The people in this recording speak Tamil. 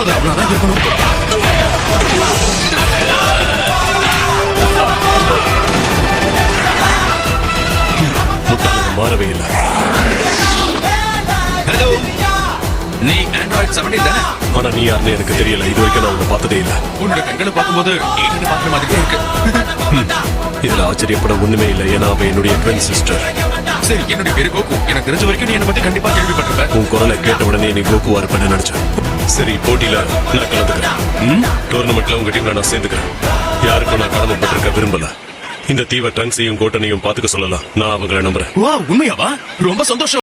அது அவ்வளவுதான் இருக்கணும். முட்டாளங்க மாறவே இல்லை. ஹலோ, நீ Android 17 தானே? ஆனா நீ யாருன்னு எனக்கு தெரியல. இது வரைக்கும் நான் உன்னை பார்த்ததே இல்லை. உன்னோட கண்களை பார்க்கும்போது ஏன்னு பாக்குற மாதிரி இருக்கு. இதுல ஆச்சரியப்பட ஒண்ணுமே இல்லை. ஏன்னா அவ என்னுடைய ட்வின் சிஸ்டர். சரி, என்னுடைய பேரு கோகு. எனக்கு தெரிஞ்ச வரைக்கும் நீ என்னை பத்தி கண்டிப்பா கேள்விப்பட்டிருப்ப. உன் குரலை கேட்ட உடனே நீ கோகுவா இருப்பேன்னு நினைச்சேன். சரி, போட்டியில நான் கலந்துக்கிறேன். டோர்னமெண்ட்ல உங்க டீம்ல நான் சேர்ந்துக்கிறேன். யாருக்கும் நான் கடமைப்பட்டிருக்க விரும்பல. இந்த தீவை ட்ரங்க்ஸையும் கோட்டனையும் பாத்துக்க சொல்லலாம். நான் அவங்களை நம்புறேன். உண்மையாவா? ரொம்ப சந்தோஷம்.